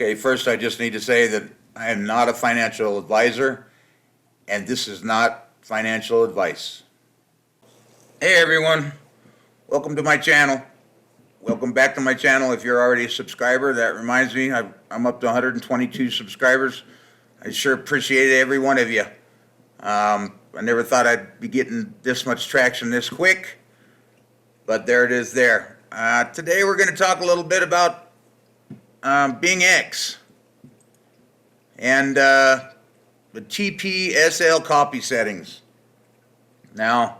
Okay, first I just need to say that I am not a financial advisor, and this is not financial advice. Hey everyone, welcome to my channel. Welcome back to my channel if you're already a subscriber. That reminds me, I'm up to 122 subscribers. I sure appreciate every one of you. I never thought I'd be getting this much traction this quick, but there it is there. Today we're going to talk a little bit about BingX and the TPSL copy settings. Now,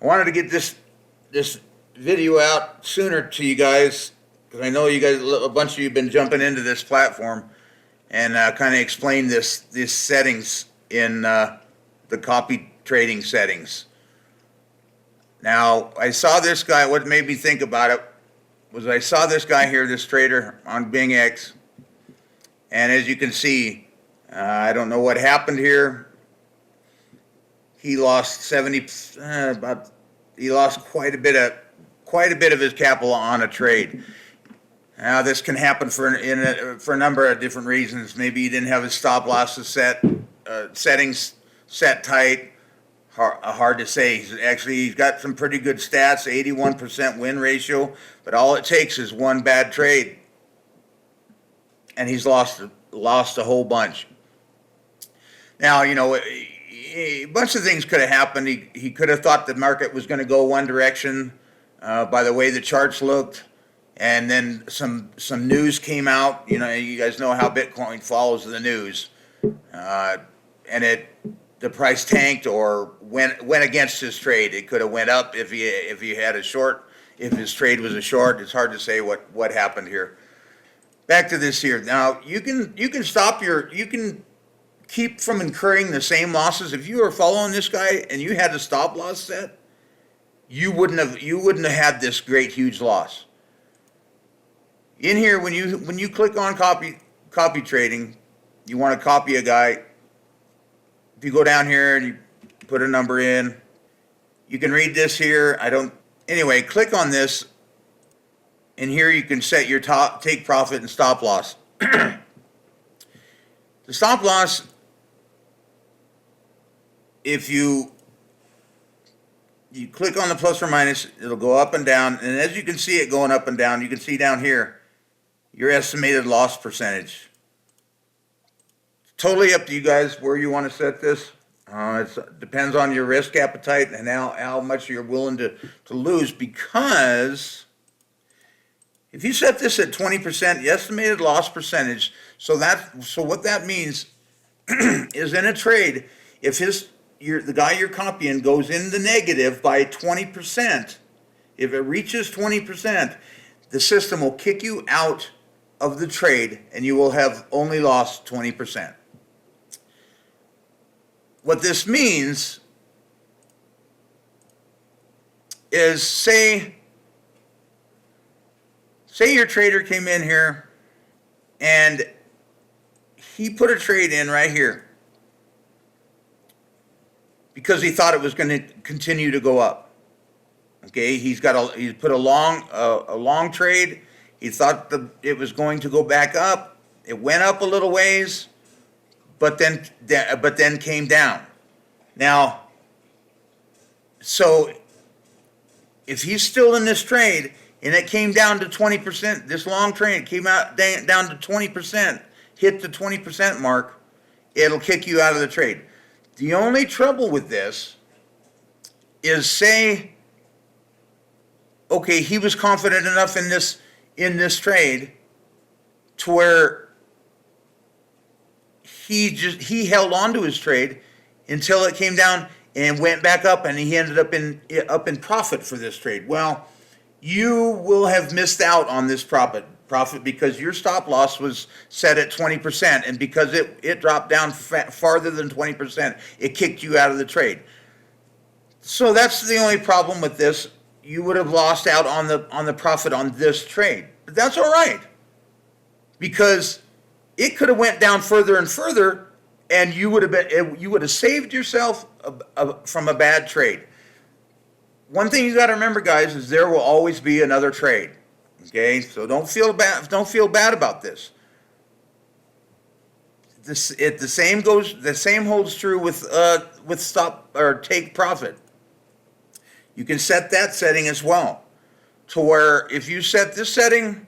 I wanted to get this video out sooner to you guys because I know you guys, a bunch of you have been jumping into this platform and kind of explain this settings in the copy trading settings. Now, I saw this guy. What made me think about it was I saw this guy here, this trader on BingX, and as you can see, I don't know what happened here. He lost he lost quite a bit of his capital on a trade. Now, this can happen for a number of different reasons. Maybe he didn't have his stop losses settings set tight. Hard to say. He's got some pretty good stats, 81% win ratio, but all it takes is one bad trade, and he's lost a whole bunch. Now, you know, a bunch of things could have happened. He could have thought the market was going to go one direction by the way the charts looked, and then some news came out. You know, you guys know how Bitcoin follows the news, and the price tanked or went against his trade. It could have went up if he had a short. If his trade was a short, it's hard to say what happened here. Back to this here. Now you can keep from incurring the same losses. If you were following this guy and you had a stop loss set, you wouldn't have had this great huge loss. In here, when you click on copy trading, you want to copy a guy. If you go down here and you put a number in, you can read this here. Anyway, click on this, and here you can set your take profit and stop loss. The stop loss, if you click on the plus or minus, it'll go up and down, and as you can see it going up and down, you can see down here your estimated loss percentage. Totally up to you guys where you want to set this. It depends on your risk appetite and how much you're willing to lose, because if you set this at 20%, the estimated loss percentage, so what that means is in a trade, if the guy you're copying goes in the negative by 20%, if it reaches 20%, the system will kick you out of the trade and you will have only lost 20%. What this means is, say your trader came in here and he put a trade in right here because he thought it was going to continue to go up. Okay, he put a long trade. He thought it was going to go back up. It went up a little ways, but then came down. Now, so if he's still in this trade and it came down to 20%, this long trade came out down to 20%, hit the 20% mark, it'll kick you out of the trade. The only trouble with this is, say, okay, he was confident enough in this trade to where he held on to his trade until it came down and went back up, and he ended up in profit for this trade. Well, you will have missed out on this profit because your stop loss was set at 20%, and because it dropped down farther than 20%, it kicked you out of the trade. So that's the only problem with this. You would have lost out on the profit on this trade, but that's all right, because it could have went down further and further, and you would have saved yourself from a bad trade. One thing you got to remember, guys, is there will always be another trade. Okay, so don't feel bad about this. the same holds true with stop or take profit. You can set that setting as well, to where if you set this setting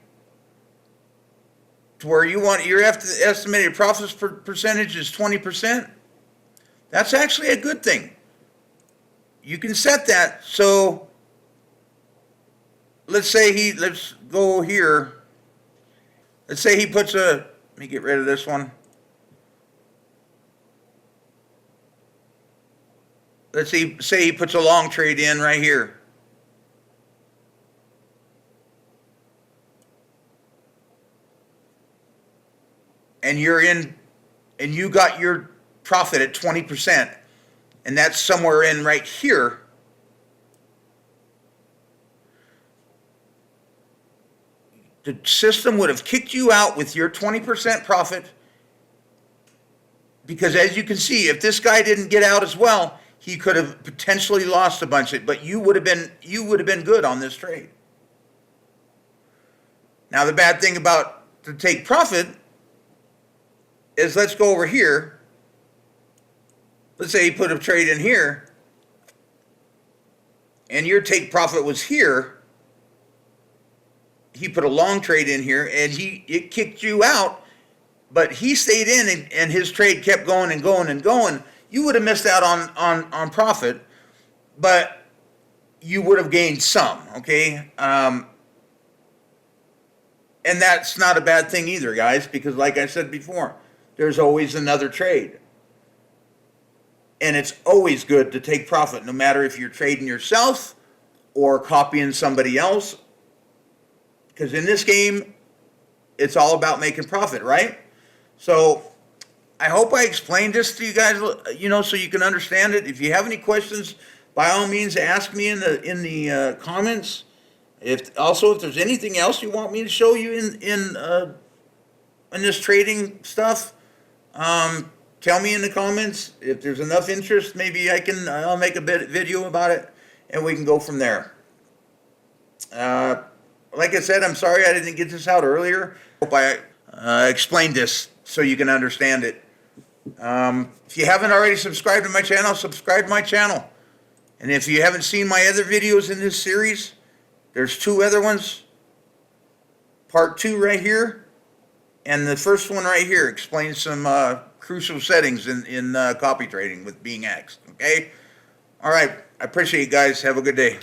to where you want your estimated profits percentage is 20%, that's actually a good thing. You can set that. So let's go here. Let's say he puts let me get rid of this one. Let's say he puts a long trade in right here. And you got your profit at 20%, and that's somewhere in right here. The system would have kicked you out with your 20% profit, because as you can see, if this guy didn't get out as well, he could have potentially lost a bunch of it, but you would have been good on this trade. Now the bad thing about to take profit is, let's go over here. Let's say he put a trade in here, and your take profit was here. He put a long trade in here, and it kicked you out, but he stayed in, and his trade kept going and going and going. You would have missed out on profit, but you would have gained some, okay? And that's not a bad thing either, guys, because like I said before, there's always another trade. And it's always good to take profit, no matter if you're trading yourself or copying somebody else. Because in this game, it's all about making profit, right? So I hope I explained this to you guys, so you can understand it. If you have any questions, by all means, ask me in the comments. If there's anything else you want me to show you in this trading stuff, tell me in the comments. If there's enough interest, maybe I'll make a video about it, and we can go from there. Like I said, I'm sorry I didn't get this out earlier. Hope I explained this so you can understand it. If you haven't already subscribed to my channel, subscribe to my channel. And if you haven't seen my other videos in this series, there's 2 other ones. Part 2 right here, and the first one right here explains some crucial settings in copy trading with BingX. Okay? All right. I appreciate you guys. Have a good day.